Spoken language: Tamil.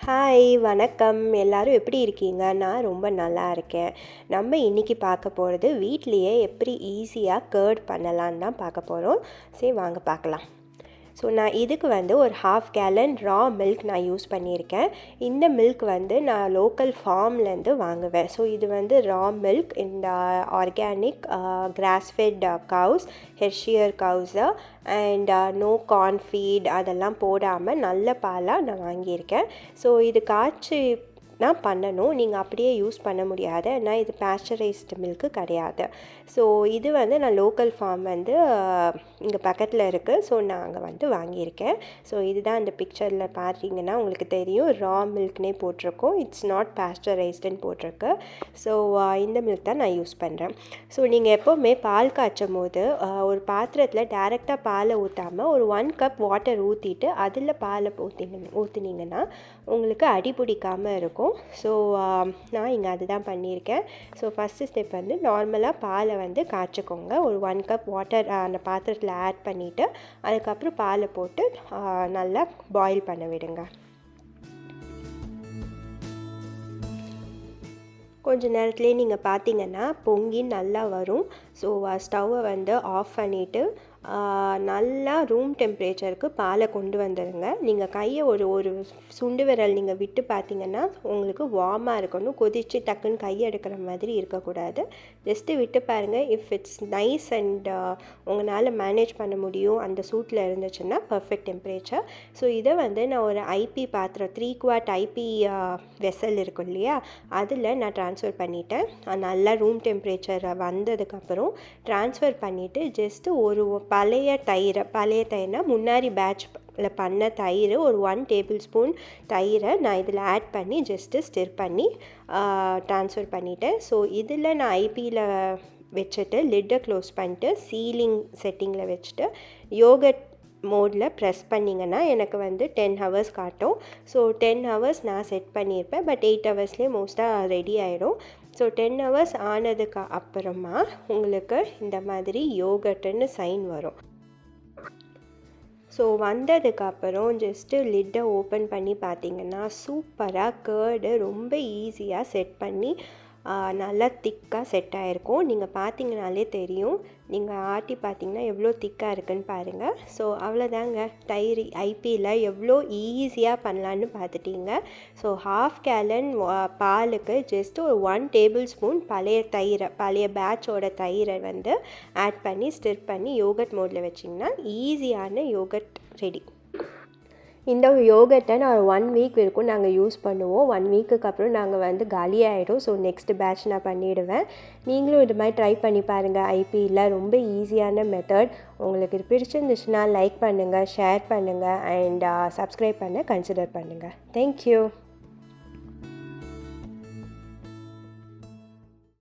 ஹாய் வணக்கம். எல்லாரும் எப்படி இருக்கீங்க? நான் ரொம்ப நல்லா இருக்கேன். நம்ம இன்றைக்கி பார்க்க போகிறது வீட்லேயே எப்படி ஈஸியாக கர்ட் பண்ணலான்னு தான் பார்க்க போகிறோம். சரி வாங்க பார்க்கலாம். ஸோ நான் இதுக்கு ஒரு 1/2 கேலன் ரா மில்க் நான் யூஸ் பண்ணியிருக்கேன். இந்த மில்க் நான் லோக்கல் ஃபார்ம்லேருந்து வாங்குவேன். ஸோ இது ரா மில்க் இந்த ஆர்கானிக் கிராஸ்ஃபெட் கவுஸ் ஹெர்ஷியர் cows and no corn feed அதெல்லாம் போடாமல் நல்ல பாலாக நான் வாங்கியிருக்கேன். ஸோ இது காய்ச்சி தான் பண்ணணும், நீங்கள் அப்படியே யூஸ் பண்ண முடியாது. ஆனால் இது பாஸ்டரைஸ்டு மில்க்கு கிடையாது. ஸோ இது நான் லோக்கல் ஃபார்ம் இங்கே பக்கத்தில் இருக்குது. ஸோ நான் அங்கே வாங்கியிருக்கேன். ஸோ இதுதான் அந்த பிக்சரில் பார்த்தீங்கன்னா உங்களுக்கு தெரியும், ரா மில்க்னே போட்டிருக்கோம், இட்ஸ் நாட் பாஸ்டரைஸ்டுன்னு போட்டிருக்கு. ஸோ இந்த மில்க் தான் நான் யூஸ் பண்ணுறேன். ஸோ நீங்கள் எப்போவுமே பால் காய்ச்சும் போது ஒரு பாத்திரத்தில் டேரெக்டாக பாலை ஊற்றாமல் ஒரு 1 கப் வாட்டர் ஊற்றிட்டு அதில் பாலை ஊற்றினீங்கன்னா உங்களுக்கு அடி பிடிக்காமல் இருக்கும். ஸோ நான் இங்கே அதுதான் பண்ணியிருக்கேன். ஸோ ஃபஸ்ட்டு ஸ்டெப் நார்மலாக பாலை காய்ச்சிக்கோங்க. ஒரு 1 கப் வாட்டர் அந்த பாத்திரத்தில் ஆட் பண்ணிவிட்டு அதுக்கப்புறம் பாலை போட்டு நல்லா பாயில் பண்ண விடுங்க. கொஞ்சம் நேரத்துலேயே நீங்கள் பார்த்தீங்கன்னா பொங்கி நல்லா வரும். ஸோ ஸ்டவ்வை ஆஃப் பண்ணிவிட்டு நல்லா ரூம் டெம்பரேச்சருக்கு பாலை கொண்டு வந்துடுங்க. நீங்கள் கையை ஒரு சுண்டு விரல் நீங்கள் விட்டு பார்த்தீங்கன்னா உங்களுக்கு வார்மாக இருக்கணும். கொதித்து டக்குன்னு கையை எடுக்கிற மாதிரி இருக்கக்கூடாது. ஜஸ்ட்டு விட்டு பாருங்கள். இஃப் இட்ஸ் நைஸ் அண்ட் உங்களால் மேனேஜ் பண்ண முடியும் அந்த சூட்டில் இருந்துச்சுன்னா பர்ஃபெக்ட் டெம்பரேச்சர். ஸோ இதை நான் ஒரு ஐபி பாத்திரம் 3 குவார்ட் ஐபி வெசல் இருக்கும் இல்லையா, அதில் நான் ட்ரான்ஸ்ஃபர் பண்ணிட்டேன். நல்லா ரூம் டெம்பரேச்சர் வந்ததுக்கப்புறம் ட்ரான்ஸ்ஃபர் பண்ணிவிட்டு ஜஸ்ட்டு ஒரு பழைய தயிர்னா முன்னாடி பேட்சில் பண்ண தயிர் ஒரு 1 டேபிள் ஸ்பூன் தயிரை நான் இதில் ஆட் பண்ணி ஜஸ்ட்டு ஸ்டிர் பண்ணி ட்ரான்ஸ்ஃபர் பண்ணிட்டேன். ஸோ இதில் நான் ஐபியில் வச்சுட்டு லிட்டை க்ளோஸ் பண்ணிட்டு சீலிங் செட்டிங்கில் வச்சுட்டு யோகட் மோடில் ப்ரெஸ் பண்ணிங்கன்னா எனக்கு 10 ஹவர்ஸ் காட்டும். ஸோ 10 ஹவர்ஸ் நான் செட் பண்ணியிருப்பேன். பட் 8 ஹவர்ஸ்லேயே மோஸ்ட்டாக ரெடி ஆகிடும். ஸோ 10 ஹவர்ஸ் ஆனதுக்கு அப்புறமா உங்களுக்கு இந்த மாதிரி யோகட்டுன்னு சைன் வரும். ஸோ வந்ததுக்கப்புறம் ஜஸ்ட்டு லிட்டை ஓப்பன் பண்ணி பார்த்தீங்கன்னா சூப்பராக கர்டு ரொம்ப ஈஸியாக செட் பண்ணி நல்லா திக்காக செட் ஆகிருக்கும். நீங்கள் பார்த்தீங்கனாலே தெரியும். நீங்கள் ஆட்டி பார்த்தீங்கன்னா எவ்வளோ திக்காக இருக்குன்னு பாருங்கள். ஸோ அவ்வளோதாங்க, தயிர் ஐபியில் எவ்வளோ ஈஸியாக பண்ணலான்னு பார்த்துட்டீங்க. ஸோ 1/2 கேலன் பாலுக்கு ஜஸ்ட்டு ஒரு 1 டேபிள் ஸ்பூன் பழைய பேட்சோட தயிரை ஆட் பண்ணி ஸ்டிர் பண்ணி யோகட் மோடில் வச்சிங்கன்னா ஈஸியான யோகட் ரெடி. இந்த யோகட்டை நான் 1 வீக் வரைக்கும் நாங்கள் யூஸ் பண்ணுவோம். 1 வீக்குக்கு அப்புறம் நாங்கள் காலியாகிடும். ஸோ நெக்ஸ்ட் பேட்ச் நான் பண்ணிவிடுவேன். நீங்களும் இது மாதிரி ட்ரை பண்ணி பாருங்கள். ஐபியில் ரொம்ப ஈஸியான மெத்தட். உங்களுக்கு இது பிடிச்சிருந்துச்சுன்னா லைக் பண்ணுங்கள், ஷேர் பண்ணுங்கள் அண்ட் சப்ஸ்கிரைப் பண்ண கன்சிடர் பண்ணுங்கள். தேங்க்யூ.